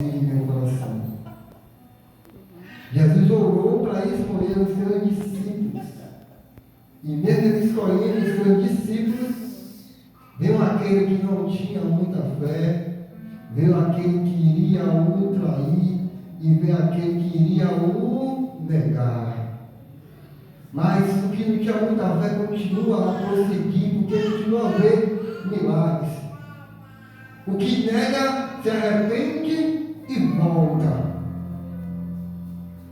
de meu coração. Jesus orou para escolher os seus discípulos. E mesmo ele escolhendo os seus discípulos, veio aquele que não tinha muita fé, veio aquele que iria o trair e veio aquele que iria o negar. Mas o que não tinha muita fé continua a prosseguir, porque continua a ver milagres. O que nega se arrepende e volta.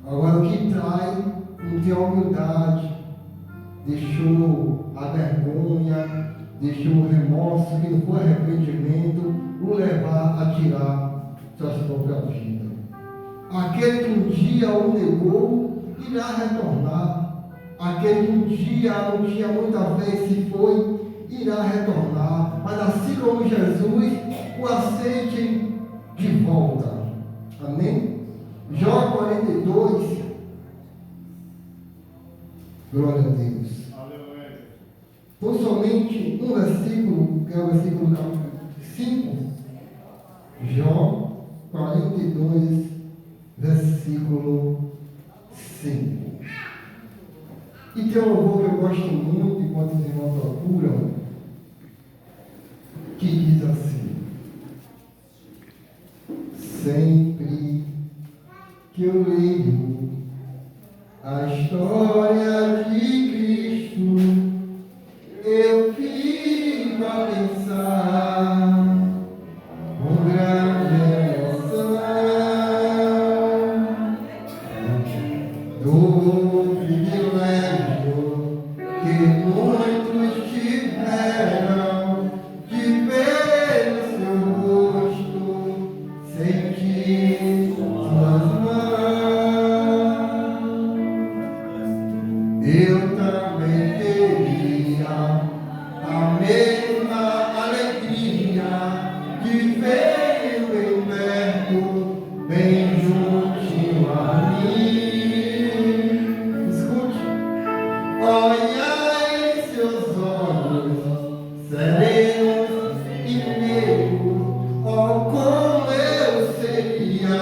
Agora o que trai não tem a humildade, deixou a vergonha, deixou o remorso, que não foi arrependimento, o levar a tirar suas próprias vidas. Aquele que um dia o negou, irá retornar. Aquele que um dia não tinha muita fé e se foi, irá retornar. Mas assim como Jesus, o aceite de volta. Amém? Jó 42. Glória a Deus. Por somente um versículo, que é o versículo 5. Jó 42, versículo 5. E tem um louvor que eu gosto muito, enquanto os irmãos procuram, que diz assim: sempre que eu leio a história de Cristo, eu fico a pensar com grande emoção do privilégio que muitos tiveram de ver o seu rosto, sentir suas mãos. Eu também teria a mesma alegria de ver bem perto, bem juntinho a mim. Escute, olha em seus olhos serenos e meigos, oh, como eu seria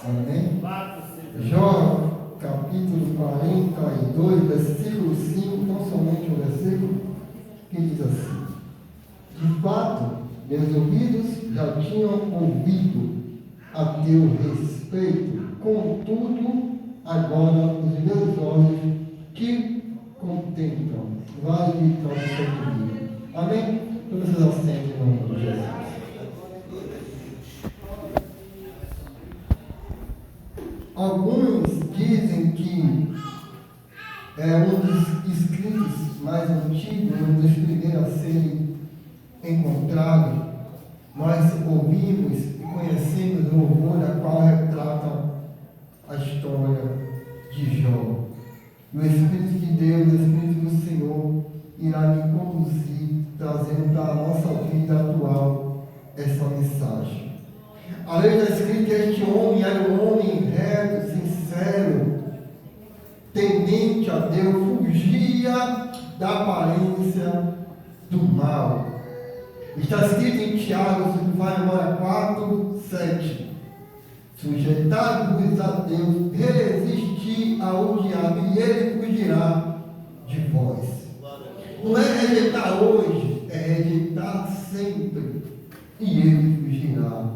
Amém? Jó, capítulo 42, versículo 5, tão somente um versículo, que diz assim: de fato, meus ouvidos já tinham ouvido a teu respeito, contudo, agora os meus olhos te contemplam. Vale vitória sobre mim. Amém? Então vocês assentem em nome de Jesus. Alguns dizem que é um dos escritos mais antigos, um dos primeiros a serem encontrados. Nós ouvimos e conhecemos o horror a qual retrata a história de Jó. E o Espírito de Deus, o Espírito do Senhor, irá me conduzir, trazendo para a nossa vida atual essa mensagem. Além da escrita que este homem era um homem reto, sincero, temente a Deus, fugia da aparência do mal. Está escrito em Tiago, se vai embora 4, 7. Sujeitai-vos a Deus, resistir ao diabo, e ele fugirá de vós. Não é rejeitar hoje, é rejeitar sempre, e ele fugirá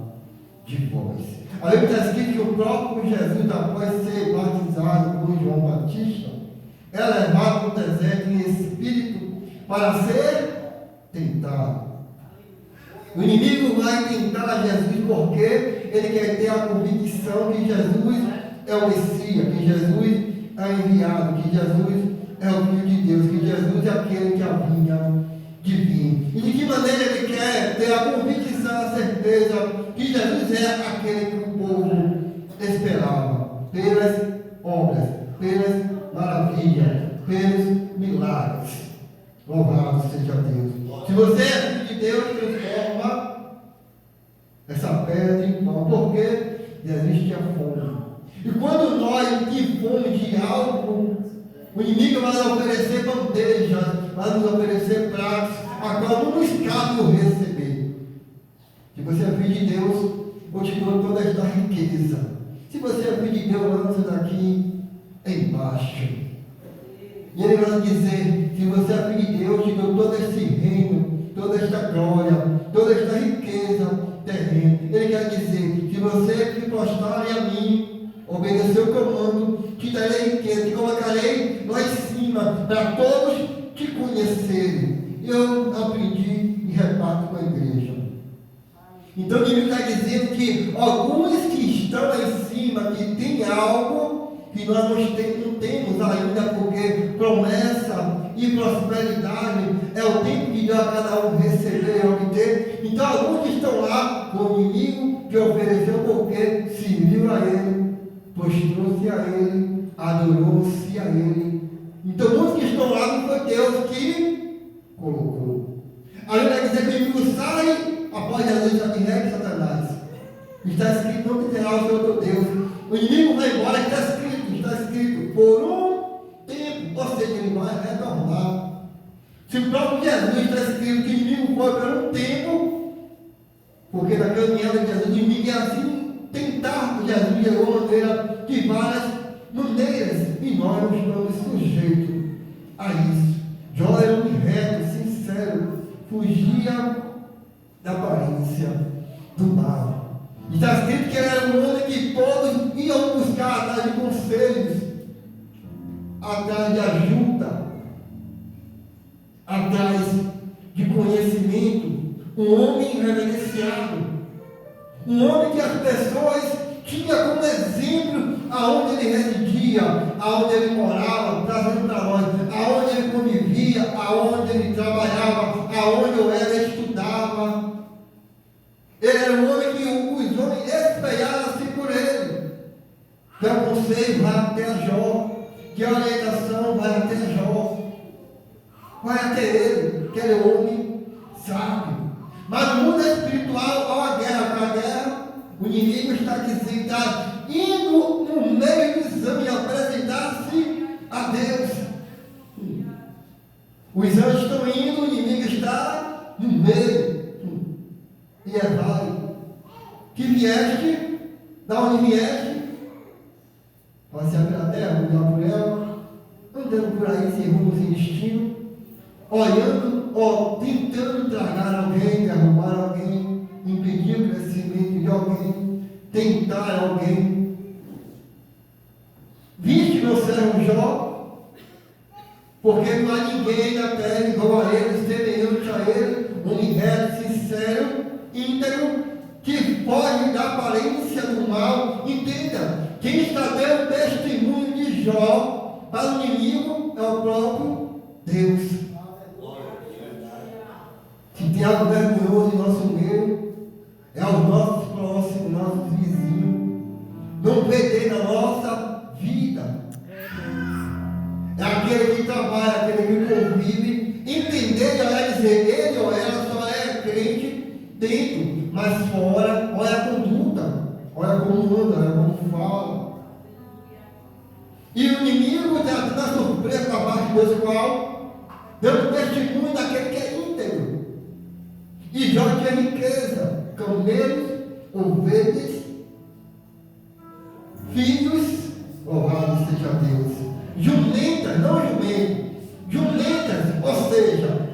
de vós. Além está escrito que o próprio Jesus, após ser batizado por João Batista, é levado no deserto em espírito para ser tentado. O inimigo vai tentar Jesus porque ele quer ter a convicção que Jesus é o Messias, que Jesus é enviado, que Jesus é o Filho de Deus, que Jesus é aquele que havia de vir. E de que maneira ele quer ter a convicção, a certeza que Jesus é aquele que o povo esperava, pelas obras, pelas maravilhas, pelos milagres. Louvado seja Deus. Se você é filho de Deus, transforma essa pedra em pão, porque existe a fome. E quando nós temos fome de algo, o inimigo vai nos oferecer bandejas, vai nos oferecer pratos, a qual não nos cabe o receber. Se você é filho de Deus, eu te dou toda esta riqueza. Se você é filho de Deus, lança daqui embaixo. E ele vai dizer: se você é filho de Deus, eu te dou todo este reino, toda esta glória, toda esta riqueza terrena. Ele quer dizer: se você se prostrar a mim, obedecer o comando, te darei riqueza, te colocarei lá em cima, para todos te conhecerem. Eu aprendi e reparto com a igreja. Então ele está dizendo que alguns que estão lá em cima, que tem algo que nós não temos ainda, porque promessa e prosperidade é o tempo de dar a cada um receber e obter. Então alguns que estão lá, o inimigo que ofereceu porque serviu a ele, prostrou-se a ele, adorou-se a ele. Então muitos que estão lá não foi Deus que colocou. Aí vai dizer que o inimigo sai após a lei de Satanás. Está escrito: não terá o Senhor teu Deus. O inimigo vai embora, está escrito, por um tempo, ou seja, ele vai retornar. Se o próprio Jesus está escrito que o inimigo foi por um tempo, porque na caminhada de Jesus, o inimigo é assim, tentar Jesus de alguma maneira, de várias maneiras, e nós não estamos sujeitos a isso. Jó era um reto, sincero, fugia da aparência do mal. E está escrito que ele era um homem que todos iam buscar atrás de conselhos, atrás de ajuda, atrás de conhecimento. Um homem reverenciado, um homem que as pessoas tinham como exemplo aonde ele residia, aonde ele morava, trazendo para nós, aonde ele convivia, aonde ele trabalhava, aonde o era estudava. Ele era um homem que os homens espelharam-se por ele. Que o conselho vai até Jó, que a orientação vai até Jó, vai até ele, que ele é homem sábio. Mas no mundo espiritual, há uma guerra. Para a guerra, o inimigo está indo no meio do exame e apresentar-se a Deus. Os anjos estão indo, o inimigo está no meio. E é válido que vieste da onde vieste, passear pela terra, olhar por ela, andando por aí sem rumo, sem destino, olhando, tentando tragar alguém, derrubar alguém, impedir o crescimento de alguém, tentar alguém. Viste meu servo Jó, porque não há ninguém na terra igual a ele, semelhante a ele, honesto, sincero, íntegro, que pode dar aparência do mal. Entenda, quem está dando testemunho de Jó para o inimigo é o próprio Deus. Se tem algo vergonhoso em nosso meio, é os nossos próximos, nossos vizinhos, não perder na nossa vida. É aquele que trabalha, aquele que convive, entender, ela dizer, ele ou ela só é crente dentro, mas fora, olha a conduta, olha como anda, olha como fala. E o inimigo está na surpresa com a parte do qual, dando testemunho daquele que é íntegro. E Jó tinha riqueza, camelos, ovelhas, filhos, louvado seja Deus. Jumentas, não jumento, jumentas, ou seja,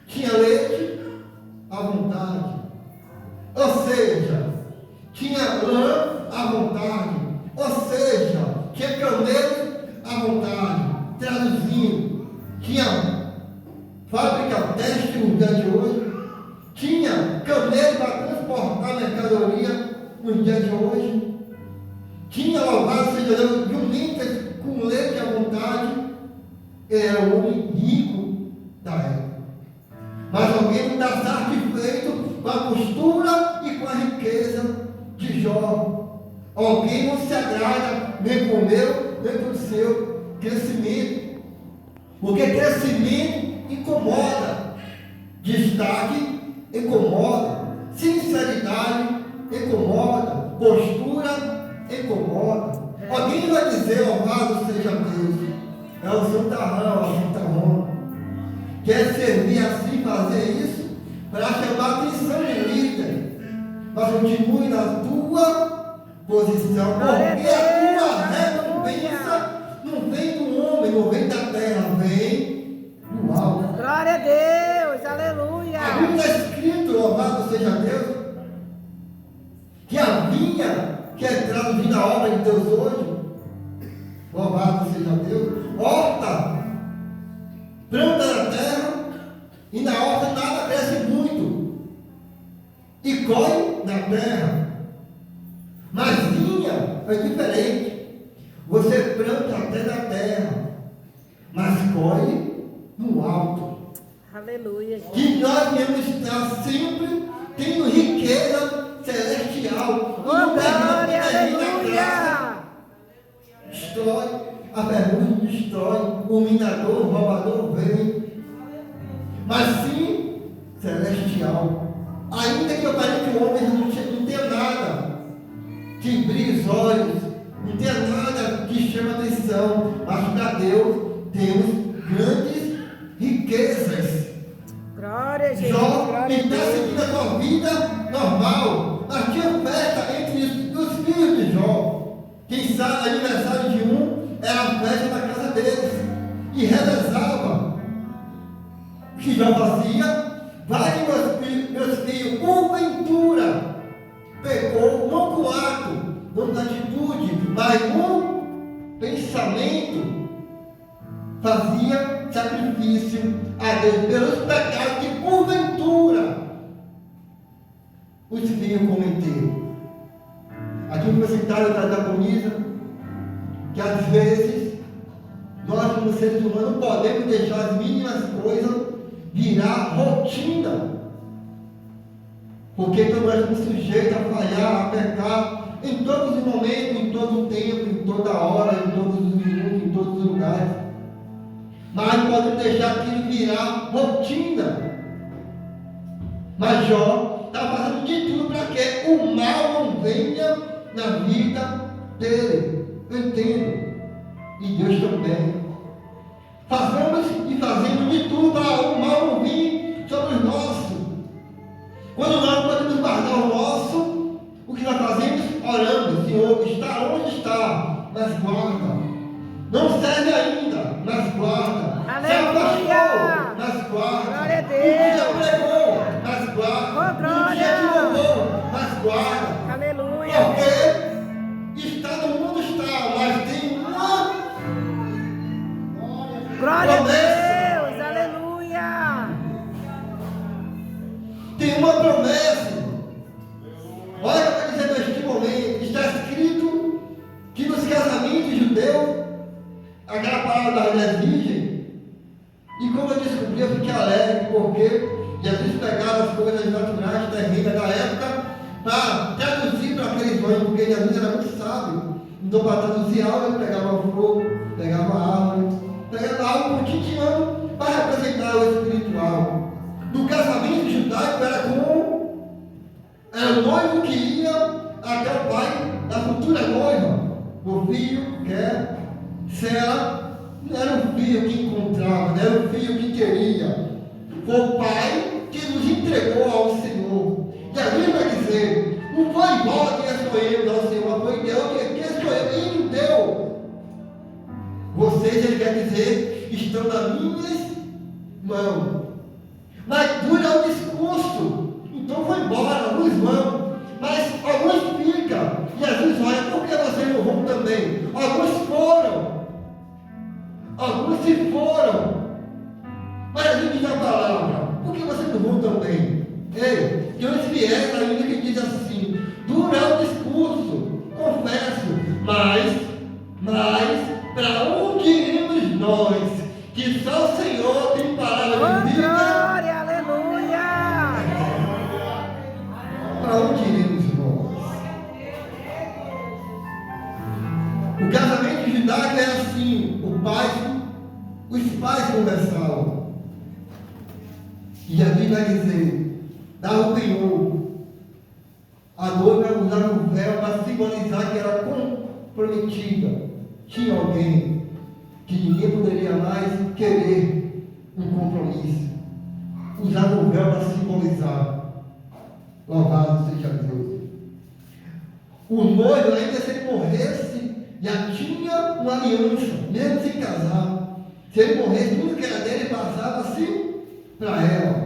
tinha leite à vontade, ou seja, tinha lã à vontade, ou seja, tinha camelos à vontade. Traduzindo, tinha fábrica têxtil no dia de hoje, tinha camelo para transportar mercadoria no dia de hoje, tinha louvado seja Deus, jumentas com leite à vontade. Ele era um homem rico da época, mas alguém não está satisfeito com a postura e com a riqueza de Jó. Alguém não se agrada nem com o meu, nem com o seu crescimento, porque crescimento incomoda, destaque incomoda, sinceridade incomoda, postura incomoda. Alguém vai dizer, louvado seja Deus, é o santarrão, a Santa Roma, quer servir assim, fazer isso, para chamar a atenção de líder, mas continue na tua posição, porque a tua recompensa não vem do homem, não vem da terra, vem do alto. Glória a Deus, aleluia. A Bíblia está escrito, louvado seja Deus, que a vinha, que é traduzida a obra de Deus hoje, louvado seja Deus, horta, planta na terra, e na horta nada cresce muito, e colhe na terra. Mas vinha é diferente, você planta até na terra, mas colhe no alto. Aleluia. Que nós devemos estar sempre tendo riqueza celestial. Oh, glória, aleluia. Destrói, a vergonha destrói, o minador, o roubador vem. Mas sim, celestial. Ainda que aparente o homem não tenha nada que brilhe os olhos, não tenha nada que chame a atenção, mas para Deus temos grandes riquezas. Glória a Jesus. Jó Glória a está Deus. seguindo a sua vida normal. Mas tinha festa entre os filhos de Jó. Quem sabe, aniversário de um era a festa da casa deles. E revezava. O que Jó fazia? Vai que meus filhos, porventura, pecou, não com ato, não com atitude, mas com pensamento, fazia sacrifício a Deus pelos pecados que porventura os filhos cometeram. Aqui foi citado o protagonista que às vezes nós como seres humanos não podemos deixar as mínimas coisas virar rotina, porque nós estamos sujeitos a falhar, a pecar em todos os momentos, em todo o tempo, em toda hora, em todos os minutos, em todos os lugares. Mas podemos deixar aquilo virar rotina. Mas Jó está fazendo de tudo para que o mal não venha na vida dele. Eu entendo. E Deus também. Fazemos e fazemos de tudo para o mal não vir sobre os nossos. Quando nós podemos guardar o nosso, o que nós fazemos? Orando. está onde está, mas guarda. Não serve ainda, mas guarda. Aleluia. Se afastou, mas guarda. Glória a Um dia Deus. pregou, mas guarda. Oh, glória. Um dia te louvou, mas guarda. Aleluia. Porque está no mundo, está, mas tem uma Glória a promessa. Deus. Aleluia. Tem uma promessa. Olha o que eu estou dizendo neste momento. Está escrito que nos casamentos judeus, aquela palavra da virgem, e como eu descobri, eu fiquei alegre, porque Jesus pegava as coisas naturais, terrenas da época, para traduzir para aqueles homens, porque Jesus era muito sábio. Então, para traduzir algo, ele pegava fogo, pegava árvore, pegava algo cotidiano para representar o espiritual. No casamento judaico era o noivo que ia até o pai da futura noiva. O filho quer ser ela, não era o filho que encontrava, não era o filho que queria. Foi o pai que nos entregou ao Senhor. E a Bíblia vai dizer, não foi igual que escolhemos ao Senhor, foi Deus que escolheu, Ele deu. Vocês, Ele quer dizer, estão nas minhas mãos. Mas dura o discurso. Então foi embora, alguns vão, mas alguns ficam. E Jesus olha, por que vocês não vão também? Alguns foram. Alguns se foram. Mas a gente diz a palavra, por que vocês não vão também? Ei, tem uns fiéis ainda que diz assim, dura o discurso, confesso, mas, para onde iremos nós? Que só o Senhor tem palavra de vida. Glória, aleluia. Para onde iremos nós? O casamento judaico era assim, os pais conversavam. E a Bíblia vai dizer, dava o penhor. A noiva usava o véu para simbolizar que era comprometida. Tinha alguém que ninguém poderia mais querer um compromisso. Usava o véu para simbolizar. Louvado seja Deus. O noivo, ainda se ele morresse, já tinha uma aliança, mesmo sem casar. Se ele morresse, tudo que era dele passava assim para ela.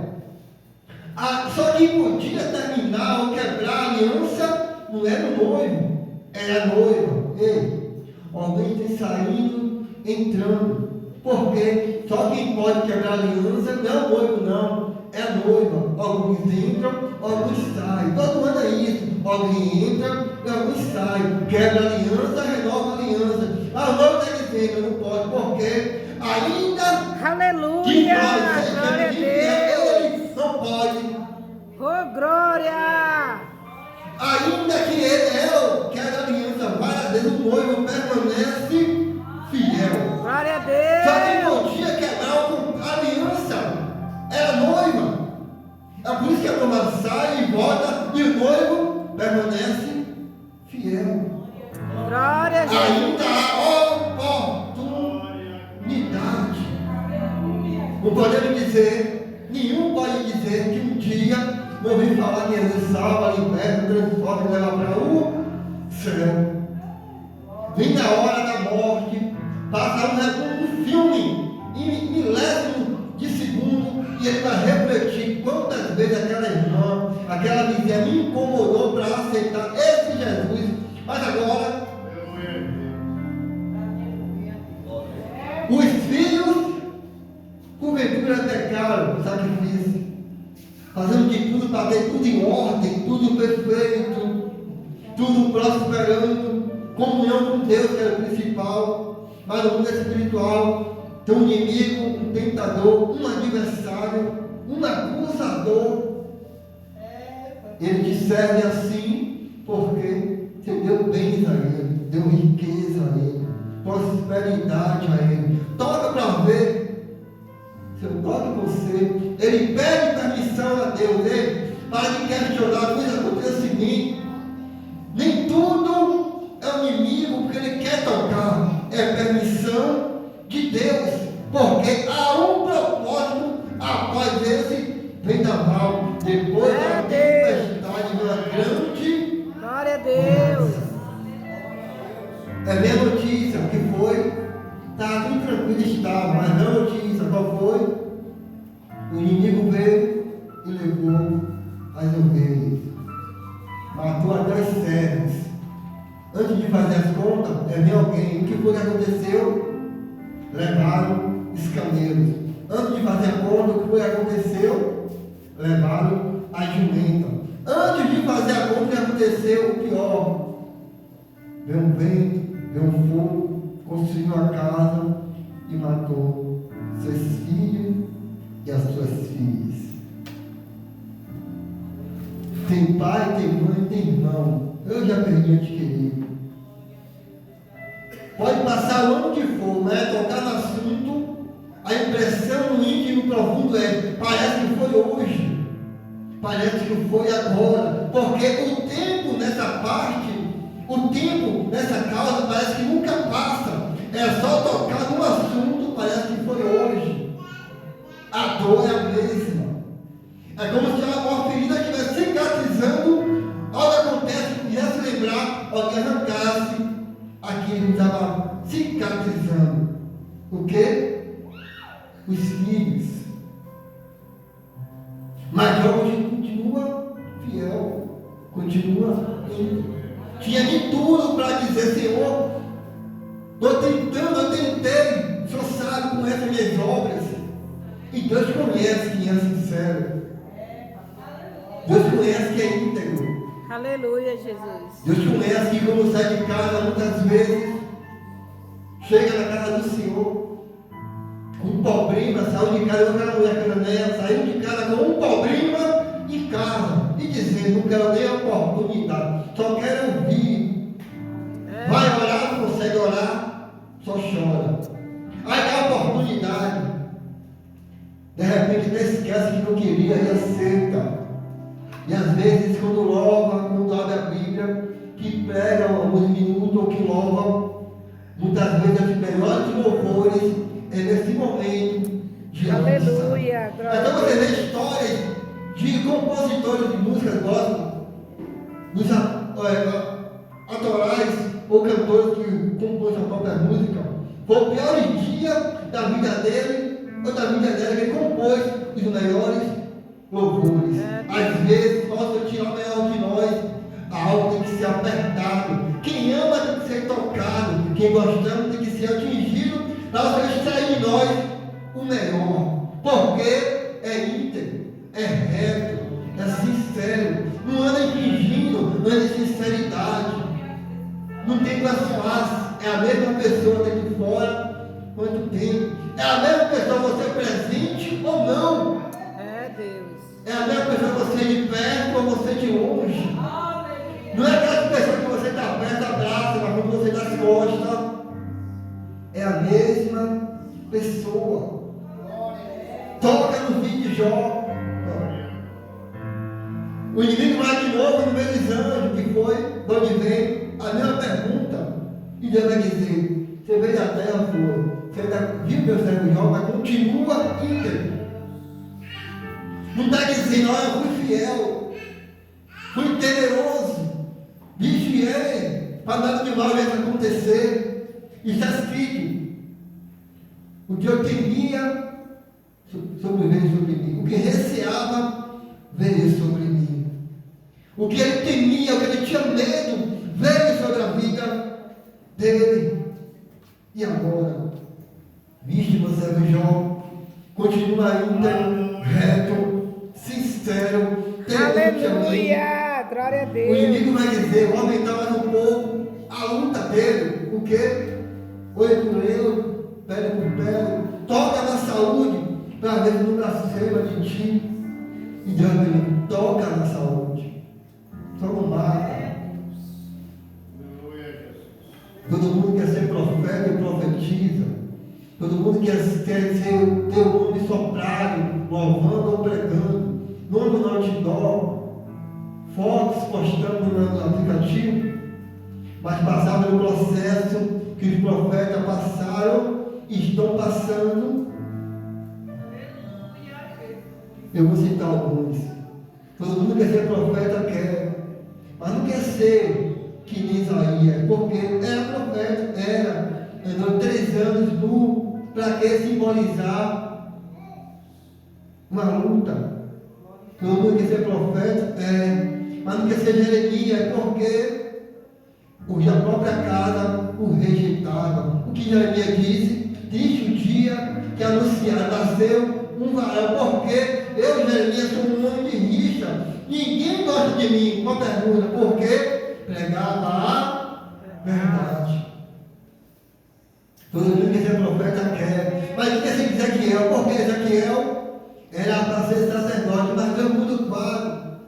Só que podia terminar ou quebrar a aliança, não era o noivo, era a noiva. Ei, alguém tem saindo, entrando. Porque só quem pode quebrar a aliança não é o noivo, não, é a noiva. Alguns entram, alguns saem. Todo ano é isso. Alguém entra e alguns saem. Quebra a aliança, renova a aliança. A noiva está dizendo, não pode, porque ainda Aleluia. Glória a Deus. ele não pode. Oh, glória. Ainda que ela quebra a aliança várias vezes, o noivo permanece fiel. Glória a Só que Deus. podia quebrar a aliança. Era noiva. É por isso que a noiva sai e volta e o noivo permanece fiel. Glória a Jesus. Ainda há oportunidade. Não podemos dizer, nenhum pode dizer que um dia não ouvi falar que Jesus salva, liberta, transforma e leva para o céu. Vem na hora da morte, passa um filme em milésimo de segundo e ele vai refletir quantas vezes aquela irmã, aquela vizinha me incomodou para aceitar esse Jesus. Mas agora, os filhos, porventura pecaram o sacrifício, fazendo de tudo para ter tudo em ordem, tudo perfeito, tudo prosperando, comunhão com Deus, que era o principal. Mas no mundo espiritual tem um inimigo, um tentador, um adversário, um acusador. Ele te serve assim porque você deu bens a ele, deu riqueza a ele, prosperidade a ele. Toca para ver. Se eu toco você, ele pede permissão a Deus, ele, para me questionar. Pois acontece o seguinte: nem tudo é um inimigo porque ele quer tocar, é permissão de Deus, porque há um propósito após esse vendaval, depois da tempestade, uma grande. Glória a Deus. É a minha notícia, o que foi? Estava tudo tranquilo, estava, mas não a notícia, qual foi? O inimigo veio e levou as ovelhas. Matou até os servos. Antes de fazer as contas, vem alguém. O que foi que aconteceu? Levaram os camelos. Antes de fazer a conta, o que foi que aconteceu? Levaram a jumenta. Antes de fazer a conta, o que aconteceu? O pior. Veio um vento, veio um fogo, construiu a casa e matou seus filhos e as suas filhas. Tem pai, tem mãe, tem irmão. Eu já perdi ente querido. Pode passar o ano que for, né? Tocar no assunto, a impressão no íntimo profundo parece que foi hoje. Parece que foi agora. Porque o tempo nessa parte, o tempo nessa causa parece que nunca passa. É só tocar no assunto, parece que foi hoje. A dor é a mesma. É como se uma ferida estivesse cicatrizando. Algo acontece, quisesse lembrar, alguém arrancasse aquilo que estava cicatrizando. O quê? Os filhos. Mas hoje continua fiel, continua indo. Tinha de tudo para dizer, Senhor, estou tentando, eu tentei, o Senhor sabe, conhece as minhas obras. E Deus conhece quem é sincero. Deus conhece quem é íntegro. Aleluia, Jesus. Deus conhece que quando sai de casa, muitas vezes, chega na casa do Senhor, com um problema, saiu de casa, eu quero mulher cananeia, saiu de casa com um problema em casa, e dizendo, não quero nem oportunidade, só quero ouvir. Vai orar, não consegue orar, só chora. Aí dá oportunidade, de repente até esquece que não queria e aceita. E às vezes quando louva, quando abre a Bíblia, que prega alguns minutos ou que louva, muitas vezes as melhores louvores é nesse momento de Aleluia. Então você vê histórias de compositores de músicas gospel, dos atorais ou cantores que compõem sua própria música. Foi o pior dia da vida dele ou da vida dela que ele compôs os melhores louvores. Às vezes, posso tirar o melhor de nós, algo tem que ser apertado. Quem ama tem que ser tocado. Quem gostamos tem que ser atingido para extrair de nós o melhor. Porque é íntegro, é reto, é sincero. Não anda fingindo, não anda em sinceridade. Não tem duas faces. É a mesma pessoa daqui fora quanto tem. É a mesma pessoa você presente ou não. É Deus. É a mesma pessoa você de perto ou você de longe. Não é aquela pessoa que você está perto, abraça, mas quando você está de costas. É a mesma pessoa. Toca no vídeo de Jó. O inimigo vai de novo no meio dos anjos, que foi, quando vem a mesma pergunta. E Deus vai dizer, você veio da terra, foi. Você viu meu servo Jó, mas continua íntegro. Não está dizendo, olha, eu fui fiel, fui temeroso, vigiei, para nada de mal venha acontecer. Está escrito, o que eu temia sobreveio sobre mim, o que receava veio sobre mim. O que ele temia, o que ele tinha medo, veio sobre a vida dele. E agora, viste você, Jó, continua íntegro, reto, sincero, Aleluia, glória a o Deus. inimigo vai dizer, vou aumentar mais um pouco a luta dele. O quê? Olho por olho, pele por pele, toca na saúde, para ver se não blasfema de ti. E Deus me toca na saúde, só não mata. Todo mundo quer ser profeta e profetiza. Todo mundo quer ser ter o nome soprado, louvando ou pregando. Nome no outdoor, fotos postando no aplicativo. Mas passar pelo processo que os profetas passaram e estão passando. Eu vou citar alguns. Todo mundo quer ser profeta, quer. Mas não quer ser que nem Isaías, porque era profeta. Senhor, 3 anos para que simbolizar uma luta. Todo mundo quer ser profeta, mas não quer ser Jeremias, porque os da própria casa o rejeitavam. O que Jeremias disse? Triste o dia que anunciaram, nasceu um varão, porque eu, Jeremias, sou um homem de rixa. Ninguém gosta de mim. Uma pergunta, por quê? Pregava a verdade. Todo mundo que ser profeta quer, mas não quer ser Ezequiel, porque Ezequiel era para ser sacerdote, mas Deus muda o quadro,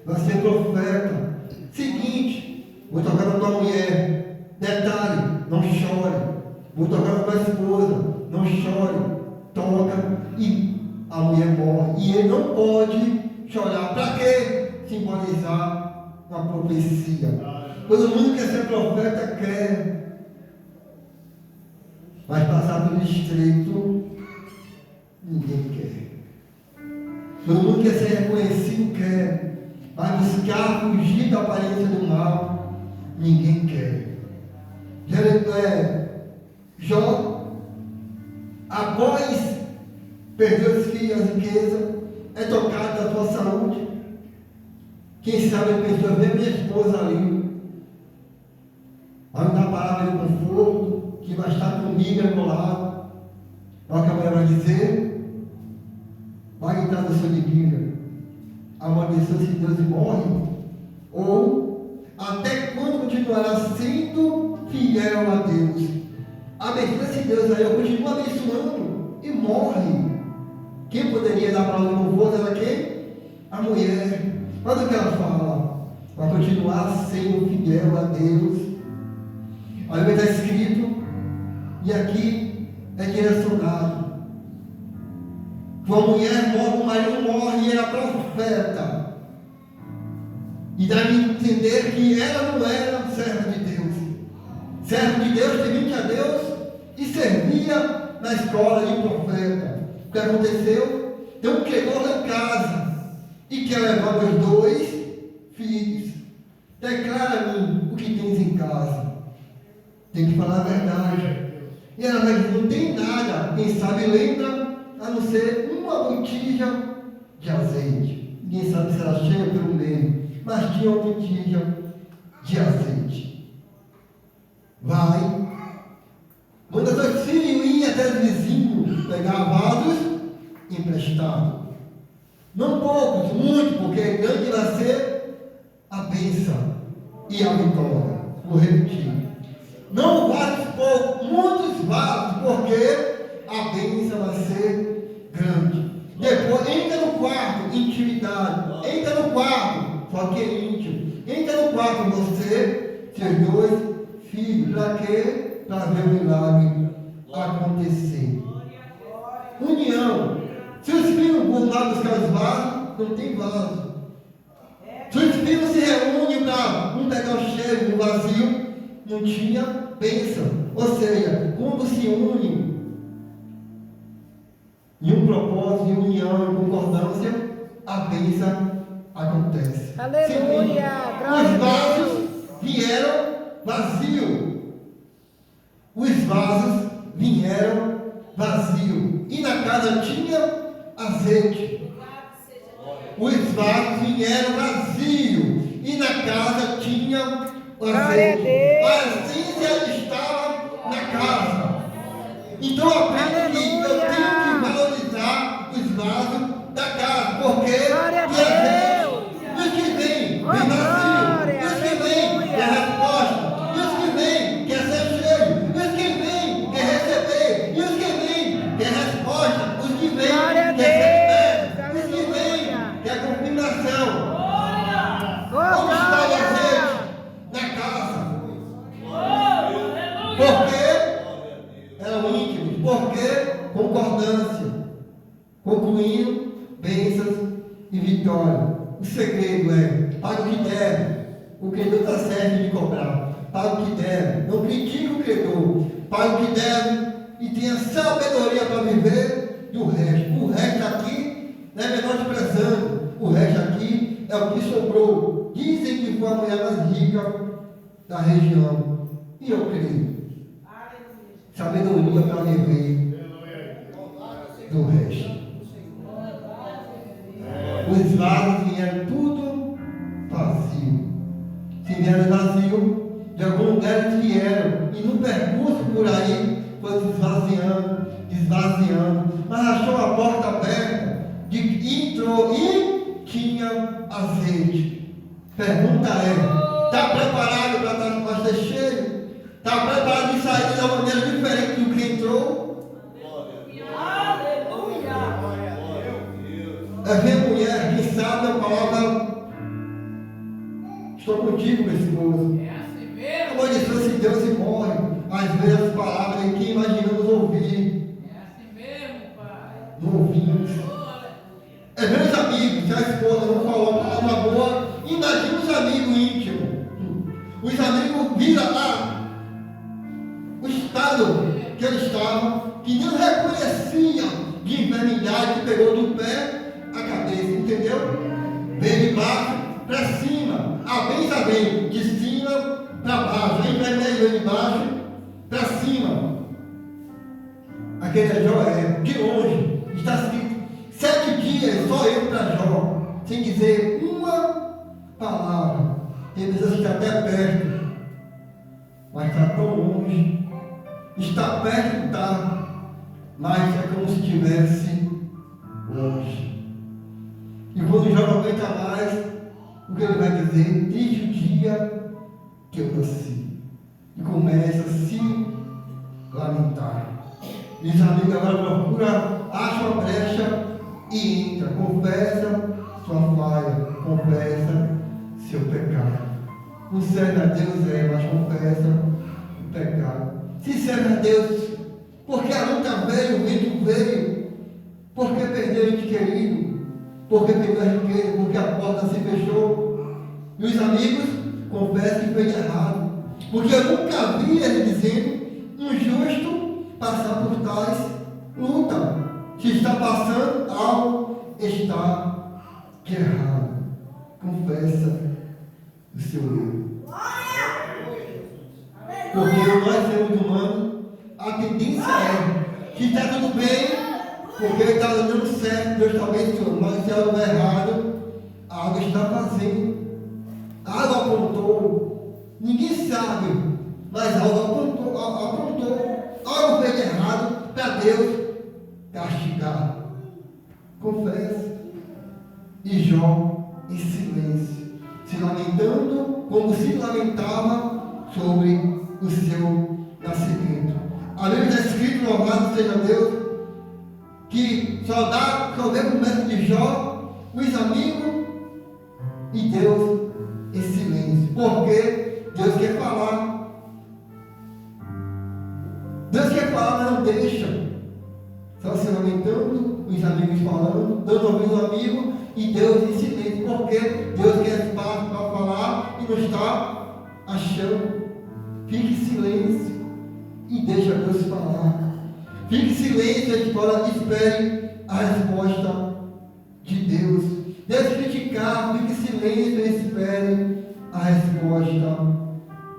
vai ser profeta. Seguinte, vou tocar na tua mulher, detalhe, não chore. Vou tocar na tua esposa, não chore. Toca e a mulher morre. E ele não pode chorar. Para quê? Simbolizar uma profecia. Todo mundo quer ser profeta, quer. Mas passar pelo estreito, ninguém quer. Todo mundo quer ser reconhecido, quer. Mas buscar fugir da aparência do mal, ninguém quer. Jó, após perder os filhos, a riqueza, é tocado da tua saúde. Quem sabe a pessoa vê minha esposa ali, vai me dar a palavra de conforto, que vai estar comigo ao meu lado. Olha o que a mulher vai dizer. Vai entrar no seu de Bíblia. Amaldiçoa se Deus morre. Ou até quando continuará sendo fiel a Deus? Abençoa esse Deus aí, eu continuo abençoando e morre. Quem poderia dar para ela conforto era quem? A mulher. Olha o que ela fala. Vai continuar sendo fiel a Deus. Aí vai estar escrito, e aqui é direcionado. Uma mulher morre, o marido morre e era profeta. E dá a entender que ela não era serva de Deus. Servo de Deus, temente a Deus e servia na escola de profeta. O que aconteceu? Tem um credor lá em casa e quer levar meus 2 filhos. Declara-me o que tens em casa. Tem que falar a verdade. E ela vai dizer, não tem nada. Quem sabe lembra, a não ser uma botija de azeite. Ninguém sabe se ela chega pelo meio, mas tinha uma botija de azeite. Vai. Manda 2 filhos ir até os vizinhos pegar vasos emprestados. Não poucos, muito, porque grande vai ser a bênção e a vitória. Vou repetir. Não vários poucos, muitos vasos, porque a bênção vai ser grande. Depois, entra no quarto, intimidade. Entra no quarto, só que é íntimo. Entra no quarto, você, seus 2 filhos. Para quê? Para ver o milagre acontecer. União. Se os filhos vão lá buscar os vasos, não tem vaso. Se os filhos se reúnem para um pegar o cheio e o vazio, não tinha bênção. Ou seja, quando se une em um propósito, em união, em concordância, a bênção acontece. Aleluia! Os vasos vieram vazios. Os vasos vieram vazios. E na casa tinha azeite. Os vasos vieram vazios. E na casa tinha azeite. A essência estava na casa. Então eu aprendo que eu tenho que valorizar os vasos da casa. Porque os que vem vazio. Os que vem quer resposta. Os que vem quer ser cheio. Os que vem quer receber. E os que vem quer resposta. Os que vem quer ser fé. Os que vem quer confirmação. Onde está o azeite? Na casa. Porque eram íntimos. Porque concordância. Concluindo, bênçãos e vitória. O segredo é, paga o que deve. O credor está certo de cobrar. Paga o que deve. Não critique o credor. Paga o que deve e tenha sabedoria para viver do resto. O resto aqui não é menosprezando. O resto aqui é o que sobrou. Dizem que foi a mulher mais rica da região. E eu creio. sabedoria para viver do resto. Os vasos vieram tudo vazio. Se vieram vazio, de algum lugar eles vieram. E no percurso por aí, foi se esvaziando, esvaziando. Mas achou a porta aberta, entrou e tinha azeite. Pergunta é: está preparado para ser cheio? Está preparado de sair de uma maneira diferente do que entrou? É ver mulher que sabe a palavra. Estou contigo, meu esposo. Como eu disse, se Deus se morre, às vezes as palavras que imaginamos ouvir. Não ouvimos. É ver os amigos, se a esposa não falou uma palavra boa, imagina os amigos íntimos. Os amigos viram lá o estado que eles estavam, que não reconheciam de enfermidade que pegou do pé a cabeça, entendeu? Veio de baixo para cima, a benção vem de cima para baixo, a enfermidade veio de baixo para cima. Aquele é Jó, de longe, está escrito 7 dias só eu para Jó, sem dizer uma palavra. Tem pessoas que estão até perto, mas está tão longe. Está perto, está, mas é como se estivesse longe. E quando Jó não aguenta mais, o que ele vai dizer? Desde o dia que eu nasci. E começa a se lamentar. E os amigos agora procuram, acham a brecha e entra. Confessa sua falha, confessa seu pecado. Não serve a Deus, mas confessa o pecado. Se serve a Deus, porque a luta veio, o vento veio, porque perdeu o ente querido, porque perdeu a riqueza, porque a porta se fechou. E os amigos confessam que fez errado, porque eu nunca vi ele dizendo um justo passar por tais lutas. Se está passando, algo está de errado. Confessa o seu erro. Porque nós, seres humanos, a tendência é que está tudo bem, porque ele está dando certo, Deus está abençoando, mas se algo der errado, algo está fazendo. Algo apontou, ninguém sabe, mas algo apontou, algo fez de errado para Deus castigar. Confessa. E Jó em silêncio, se lamentando como se lamentava sobre o seu nascimento. A Bíblia está escrito, louvado seja Deus, que só vê o começo de Jó, os amigos e Deus em silêncio. Porque Deus quer falar. Deus quer falar, mas não deixa. Só se lamentando, os amigos falando, dando ouvido ao amigo e Deus em silêncio. Porque Deus quer espaço para falar e não está achando. Fique em silêncio e deixa Deus falar. Fique em silêncio e espere a resposta de Deus. Deus criticar, fique em silêncio e espere a resposta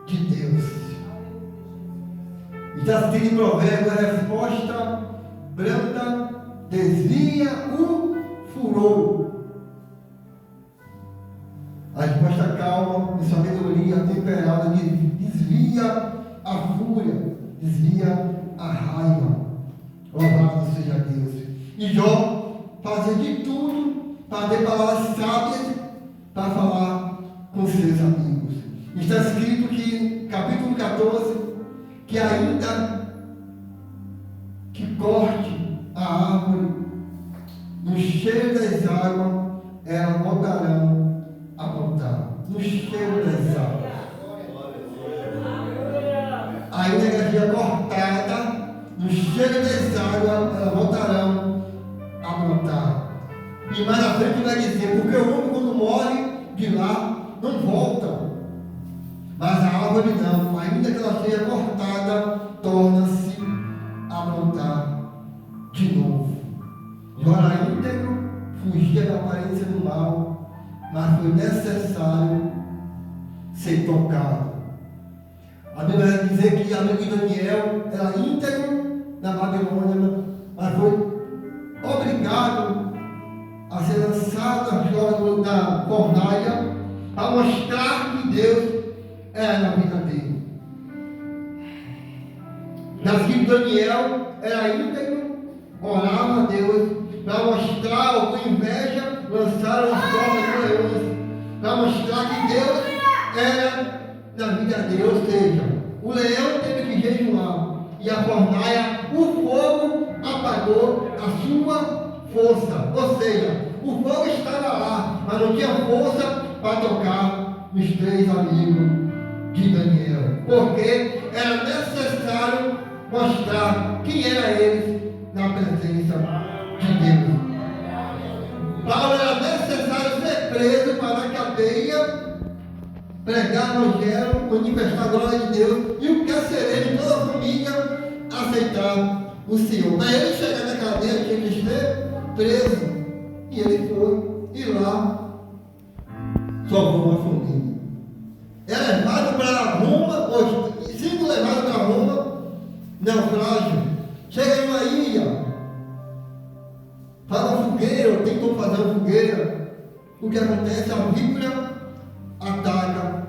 de Deus. Está escrito em Provérbios: a resposta branda desvia o furor. A resposta calma e sabedoria temperada desvia a fúria, desvia a raiva. Louvado seja Deus. E Jó fazia de tudo para ter palavras sábias para falar com seus amigos. Está escrito que, capítulo 14, que ainda que corte a árvore no cheiro das águas, elas voltarão a brotar. No cheiro das águas. Ainda que seja cortada, no cheiro das águas, elas voltarão a brotar. E mais à frente vai dizer, porque o homem quando morre de lá, não volta. Mas a árvore não, ainda que ela seja cortada, torna-se a brotar de novo. Jó era íntegro, fugia da aparência do mal, mas foi necessário ser tocado. A Bíblia vai dizer que amigo de Daniel era íntegro na Babilônia, mas foi obrigado a ser lançado na fornalha para mostrar que Deus era na vida dele. Davi de Daniel era íntegro, orava a Deus para mostrar, com inveja, lançaram as cobras de leões, para mostrar que Deus era na vida dele. Ou seja, o leão teve que jejuar e a fornalha, o fogo apagou a sua força. Ou seja, o fogo estava lá, mas não tinha força para tocar nos 3 amigos de Daniel, porque era necessário mostrar quem era eles na presença de Deus. Paulo era necessário ser preso para a cadeia, pregar o evangelho, manifestar a glória de Deus, e o que ser ele, toda a família, aceitar o Senhor. Para ele chegar na cadeia, tinha que ser preso, e ele foi, e lá salvou uma família. É levado para Roma, sendo levado para Roma, naufrágio, chega em uma ilha, faz uma fogueira, ou tentou fazer uma fogueira. O que acontece? A víbora ataca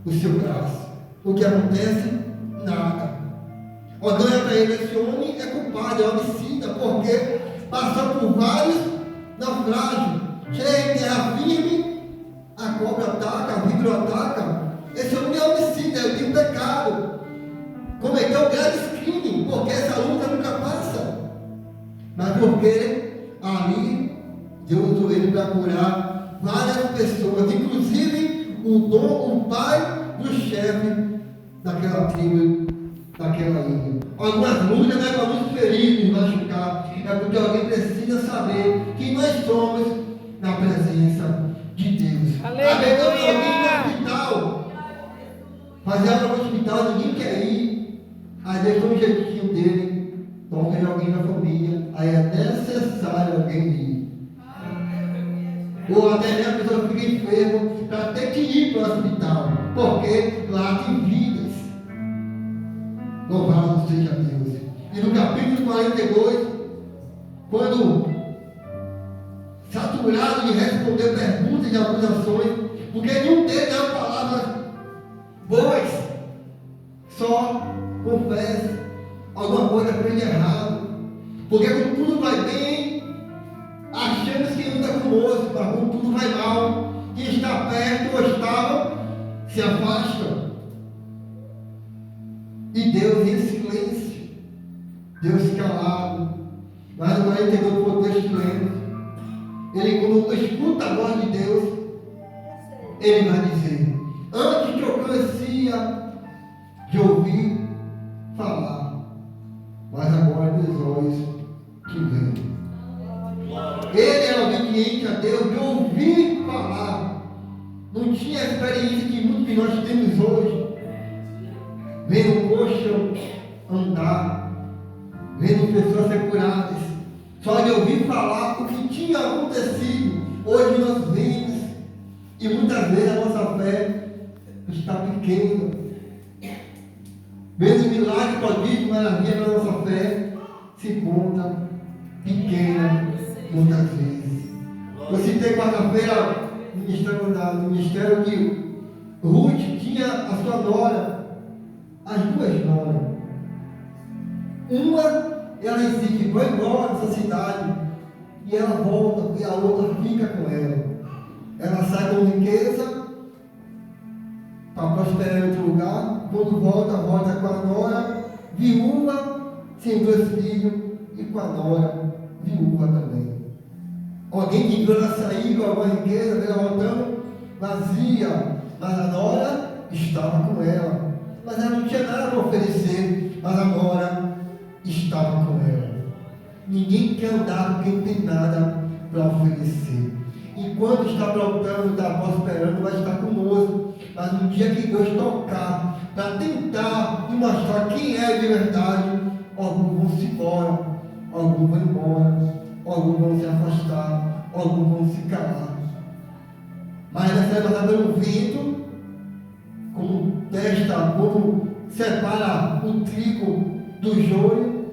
o seu braço. O que acontece? Nada. Olha para ele, esse homem é culpado, é homicida, porque passou por vários naufrágios. Chega em terra firme, a cobra ataca, a víbora ataca. Esse homem é homicida, ele tem pecado. Cometeu grave crime, porque essa luta nunca passa. Mas porque ali Deus usou ele para curar várias pessoas, inclusive o pai do chefe daquela tribo, daquela ilha. Algumas lutas não é para nos ferir, nos machucar, é porque alguém precisa saber que nós somos na presença de Deus. Aleluia! Alguém no hospital, fazer aula no hospital, ninguém quer ir. Aí deixa um jeitinho dele, toca de alguém na família, aí é necessário alguém ir. Ou até mesmo a pessoa fica enferma para ter que ir para o hospital, porque lá tem vidas. Louvado seja Deus. E no capítulo 42, quando saturado de responder perguntas e acusações, porque nenhum deles deu palavras boas, só confesse alguma coisa fez de errado, porque quando tudo vai bem, achamos que anda conosco, mas quando tudo vai mal, quem está perto ou estava, se afasta. E Deus em silêncio, Deus calado, mas no 42 poder silêncio, ele quando escuta a voz de Deus, ele vai dizer, antes que eu conhecia de ouvir falar, mas agora meus olhos te veem. Ele era obediente a Deus de ouvir falar. Não tinha a experiência que muitos de nós temos hoje. Vendo coxo andar, vendo pessoas ser curadas, só de ouvir falar o que tinha acontecido. Hoje nós vemos, e muitas vezes a nossa fé está pequena. Vendo milagre, prodígio, maravilha na nossa fé, se conta pequena muitas vezes. Eu citei quarta-feira no ministério que Ruth tinha a sua nora, as duas noras. Uma, ela insiste que vai embora dessa cidade, e ela volta, e a outra fica com ela. Ela sai com riqueza para prosperar em outro lugar. Quando volta com a nora, viúva, sem 2 filhos, e com a nora, viúva também. Alguém que viu ela sair com alguma riqueza, veio voltando vazia, mas a nora estava com ela. Mas ela não tinha nada para oferecer, mas a nora estava com ela. Ninguém quer andar com quem tem nada para oferecer. Enquanto está brotando, está prosperando, vai estar conosco. Mas no dia que Deus tocar, para tentar e mostrar quem é de verdade, alguns vão se embora, alguns vão embora, alguns vão se afastar, alguns vão se calar. Mas essa é passada pelo vento, como separa o trigo do joio,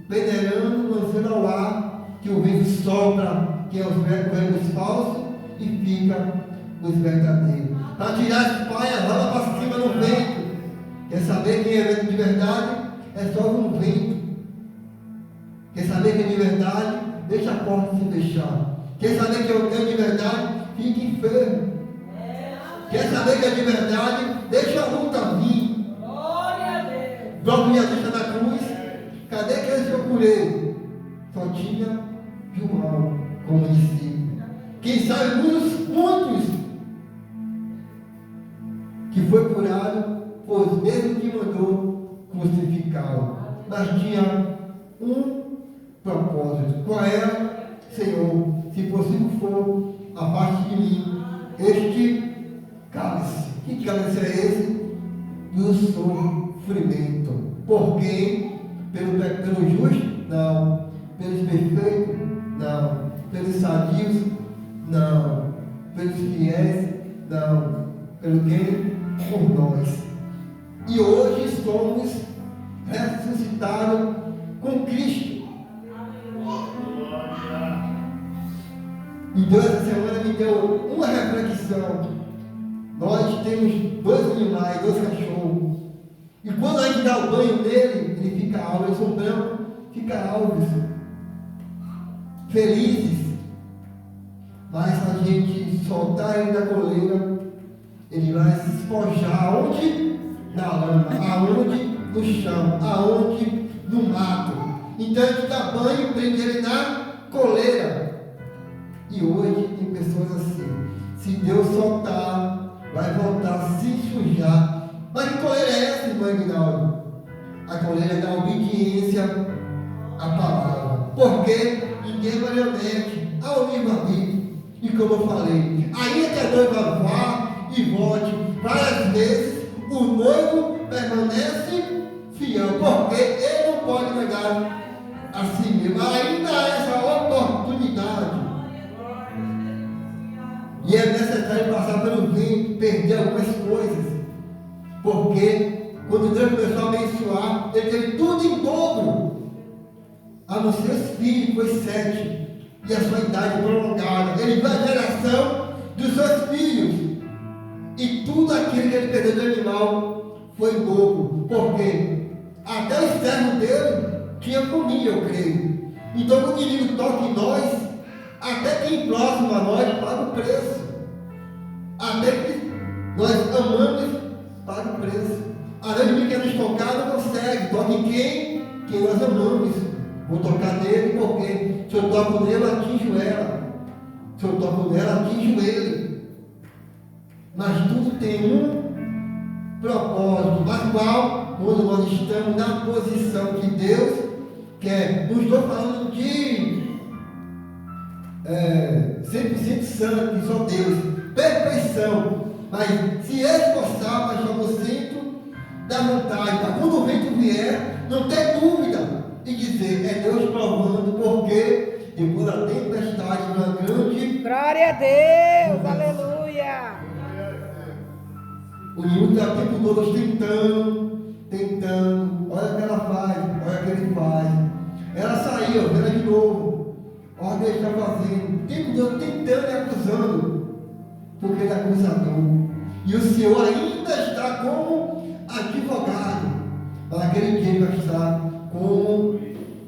peneirando, lançando ao ar, que o vento sopra, que é os verbos falsos, e fica os verdadeiros. Para tirar as palhas, rola para cima no vento. Quer saber quem é vento de verdade? É só um vento. Quer saber quem é de verdade? Deixa a porta se fechar. Quer saber quem é de verdade? Fica enfermo. Quer saber que é de verdade? Deixa a luta vir. Glória a Deus. Próprio Jesus na cruz. Cadê aqueles que eu curei? Só tinha João como discípulo. Quem sabe muitos que foi curado foi os mesmos que mandou crucificá-lo. Mas tinha um propósito. Qual era? Senhor, se possível for, afaste de mim este cálice. Que cálice é esse? Do sofrimento. Por quem? Pelo justo? Não. Pelos perfeitos? Não. Pelos sadios? Não. Pelos fiéis? Não. Pelo quem? Por nós. E hoje somos ressuscitados com Cristo. Então essa semana me deu uma reflexão. Nós temos 2 animais, 2 cachorros. E quando a gente dá o banho nele, ele fica alvo. Eu sou branco, fica alvo. Felizes. Mas se a gente soltar ele da coleira, ele vai se esponjar aonde? Na lama. Aonde? No chão. Aonde? No mato. Então a gente dá banho, prende ele na coleira. E hoje tem pessoas assim. Se Deus soltar, vai voltar a se sujar. Mas que coleira é essa, irmã Aguinaldo? A coleira da obediência à palavra. Porque ninguém marionete ao livro amigo. E como eu falei, ainda que a noiva vá e volte várias vezes, o noivo permanece fiel. Porque ele não pode negar a si mesmo. Ainda há essa oportunidade. E é necessário passar pelo vento, perder algumas coisas. Porque quando Deus começou a abençoar, ele teve tudo em dobro. A não ser os filhos, foi 7. E a sua idade prolongada. Ele viu a geração dos seus filhos. E tudo aquilo que ele perdeu do animal foi em dobro. Porque até o externo dele tinha comida, eu creio. Então quando o inimigo toca em nós, até quem próximo a nós paga o preço. Até que nós amamos, paga o preço. Às vezes o inimigo quer nos tocar, não consegue. Toca em quem? Quem nós amamos. Vou tocar nele porque se eu toco nele, eu atinjo ela. Se eu toco nela, atinjo ele. Mas tudo tem um propósito. Mas qual? Quando nós estamos na posição que Deus quer. Não estou falando de 100% santo, que só Deus, perfeição, mas se esforçar para 100% da vontade, para quando o vento vier, não ter dúvida e dizer, é Deus provando, porque depois da tempestade, uma grande. Glória a Deus, aleluia. O inimigo está o tempo todo tentando, olha o que ela faz, olha o que ele faz. Ela saiu, ela de novo. Olha o que ele está fazendo. O tempo todo tentando e acusando. Porque ele é acusador. E o Senhor ainda está como advogado. Para aquele dia ele vai estar como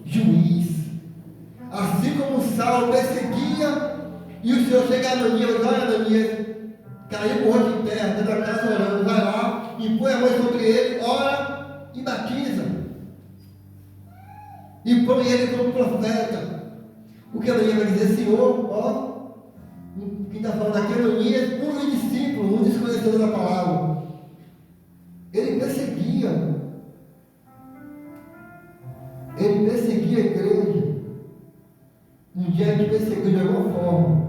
juiz. Assim como Saulo perseguia, e o Senhor chega a Ananias, olha Ananias, caiu com o rosto em terra, dentro da casa orando, vai lá e põe a mão sobre ele, ora e batiza. E põe ele como profeta. O que Ananias vai dizer, Senhor, ó, quem está falando aqui é Ananias, um discípulo, um desconhecedor da palavra. Ele perseguia. Ele perseguia a igreja. Um dia ele perseguiu de alguma forma.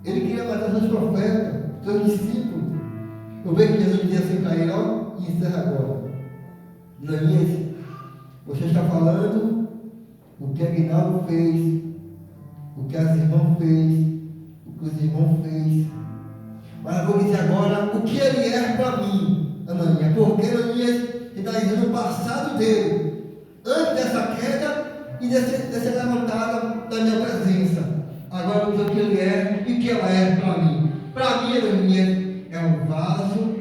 Ele queria matar seus profetas, seus discípulos. Eu vejo que Jesus dizia assim para ele, ó, e encerra agora. Ananias, você está falando o que Aguinaldo fez, o que as irmãs fez, o que os irmãos fez. Mas eu vou dizer agora o que ele é para mim. Ananias, porque Ananias está dizendo o passado dele, antes dessa queda e dessa levantada da minha presença. Agora eu dizer o que ele é e o que ela é para mim. Para mim, Ananias é um vaso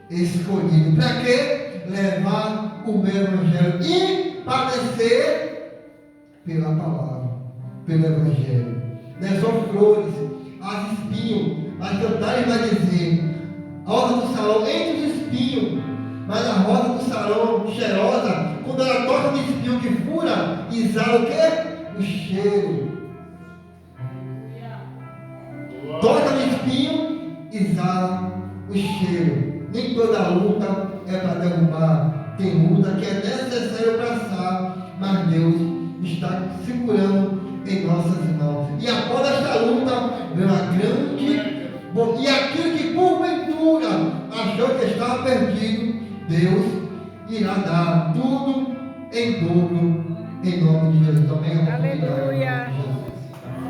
escolhido. Para quê? Levar o meu evangelho e padecer pela palavra, pelo evangelho. Não é só flores, as espinhos, as cantares vai dizer, a rosa do salão entre os espinhos, mas a rosa do salão cheirosa, quando ela toca no espinho que fura, exala o quê? O cheiro. Toca no espinho, exala o cheiro. Nem toda luta é para derrubar. Tem luta que é necessário passar, mas Deus está segurando em nossas mãos. E após esta luta, vem uma grande. E aquilo que porventura achou que estava perdido, Deus irá dar tudo em dobro, em nome de Jesus. Amém. Aleluia.